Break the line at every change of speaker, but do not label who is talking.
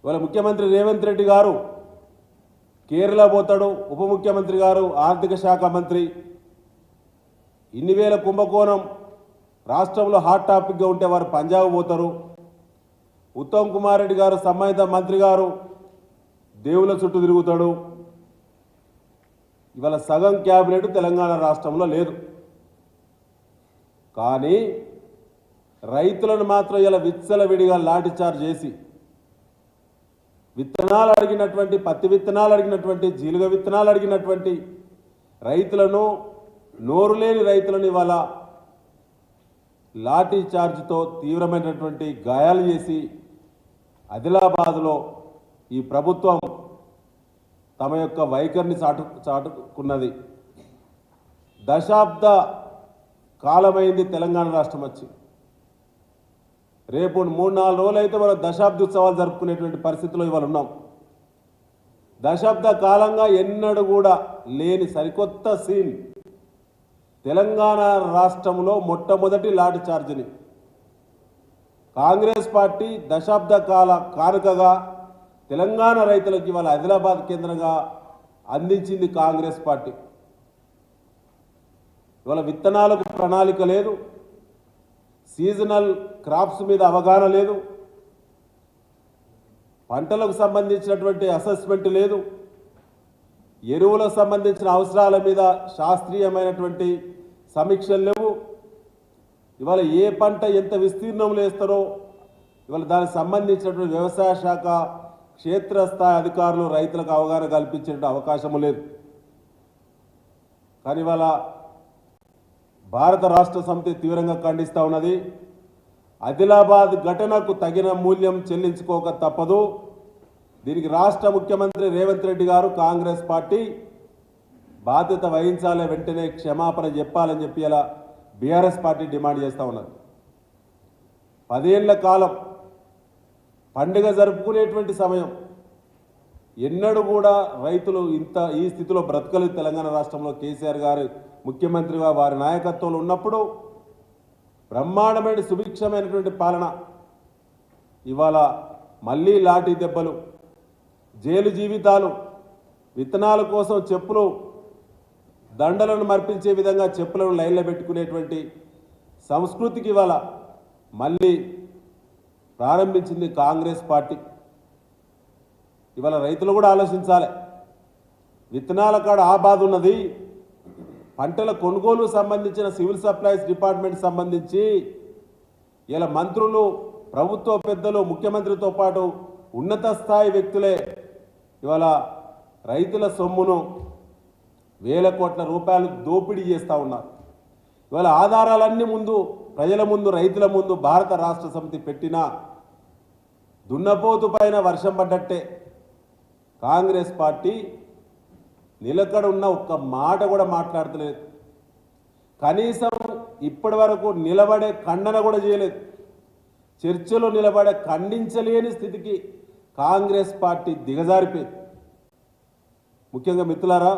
ఇవాళ ముఖ్యమంత్రి రేవంత్ రెడ్డి గారు కేరళ పోతాడు, ఉప ముఖ్యమంత్రి గారు ఆర్థిక శాఖ మంత్రి. ఇన్ని వేల కుంభకోణం రాష్ట్రంలో హాట్ టాపిక్గా ఉంటే వారు పంజాబ్ పోతారు. ఉత్తమ్ కుమార్ రెడ్డి గారు సంబంధిత మంత్రి గారు దేవుల చుట్టూ తిరుగుతాడు. ఇవాళ సగం క్యాబినెట్ తెలంగాణ రాష్ట్రంలో లేదు. కానీ రైతులను మాత్రం ఇలా విచ్చలవిడిగా లాఠీచార్జ్ చేసి విత్తనాలు అడిగినటువంటి, పత్తి విత్తనాలు అడిగినటువంటి, జీలుగ విత్తనాలు అడిగినటువంటి రైతులను, నోరు లేని రైతులను ఇవాళ లాఠీ చార్జ్తో తీవ్రమైనటువంటి గాయాలు చేసి ఆదిలాబాద్లో ఈ ప్రభుత్వం తమ యొక్క వైఖరిని చాటుకున్నది. దశాబ్ద కాలమైంది తెలంగాణ రాష్ట్రం వచ్చి. రేపు 3-4 రోజులు అయితే మనం దశాబ్ద ఉత్సవాలు జరుపుకునేటువంటి పరిస్థితిలో ఇవాళ ఉన్నాం. దశాబ్ద కాలంగా ఎన్నడూ కూడా లేని సరికొత్త సీన్. తెలంగాణ రాష్ట్రంలో మొట్టమొదటి లాఠీ చార్జిని కాంగ్రెస్ పార్టీ దశాబ్ద కాల కానుకగా తెలంగాణ రైతులకు ఇవాళ ఆదిలాబాద్ కేంద్రంగా అందించింది కాంగ్రెస్ పార్టీ. ఇవాళ విత్తనాలకు ప్రణాళిక లేదు, సీజనల్ క్రాప్స్ మీద అవగాహన లేదు, పంటలకు సంబంధించినటువంటి అసెస్మెంట్ లేదు, ఎరువులకు సంబంధించిన అవసరాల మీద శాస్త్రీయమైనటువంటి సమీక్షలు లేవు. ఇవాళ ఏ పంట ఎంత విస్తీర్ణంలో వేస్తారో ఇవాళ దానికి సంబంధించినటువంటి వ్యవసాయ శాఖ క్షేత్రస్థాయి అధికారులు రైతులకు అవగాహన కల్పించే అవకాశం లేదు. కానీ ఇవాళ భారత రాష్ట్ర సమితి తీవ్రంగా ఖండిస్తూ ఉన్నది. ఆదిలాబాద్ ఘటనకు తగిన మూల్యం చెల్లించుకోక తప్పదు. దీనికి రాష్ట్ర ముఖ్యమంత్రి రేవంత్ రెడ్డి గారు, కాంగ్రెస్ పార్టీ బాధ్యత వహించాలి, వెంటనే క్షమాపణ చెప్పాలని చెప్పి ఇలా బీఆర్ఎస్ పార్టీ డిమాండ్ చేస్తూ ఉన్నది. 10 ఏళ్ల కాలం పండుగ జరుపుకునేటువంటి సమయం ఎన్నడూ కూడా రైతులు ఈ స్థితిలో బ్రతకలేదు. తెలంగాణ రాష్ట్రంలో కేసీఆర్ గారు ముఖ్యమంత్రిగా వారి నాయకత్వంలో ఉన్నప్పుడు బ్రహ్మాండమైన సుభిక్షమైనటువంటి పాలన. ఇవాళ మళ్ళీ లాఠీ దెబ్బలు, జైలు జీవితాలు, విత్తనాల కోసం చెప్పులు దండలను మర్పించే విధంగా చెప్పులను లైన్లో పెట్టుకునేటువంటి సంస్కృతికి ఇవాళ మళ్ళీ ప్రారంభించింది కాంగ్రెస్ పార్టీ. ఇవాళ రైతులు కూడా ఆలోచించాలి. విత్తనాల కాడ ఆ బాధ ఉన్నది. పంటల కొనుగోలు సంబంధించిన సివిల్ సప్లైస్ డిపార్ట్మెంట్ సంబంధించి ఇలా మంత్రులు, ప్రభుత్వ పెద్దలు, ముఖ్యమంత్రితో పాటు ఉన్నత స్థాయి వ్యక్తులే ఇవాళ రైతుల సొమ్మును వేల కోట్ల రూపాయలు దోపిడీ చేస్తూ ఉన్నారు. ఇవాళ ఆధారాలన్నీ ముందు, ప్రజల ముందు, రైతుల ముందు భారత రాష్ట్ర సమితి పెట్టిన దున్నపోతు పైన వర్షం పడ్డట్టే కాంగ్రెస్ పార్టీ నిలకడ ఉన్న ఒక్క మాట కూడా మాట్లాడతలేదు. కనీసం ఇప్పటి వరకు నిలబడే ఖండన కూడా చేయలేదు. చర్చలో నిలబడే ఖండించలేని స్థితికి కాంగ్రెస్ పార్టీ దిగజారిపోయింది. ముఖ్యంగా మిత్రులారా,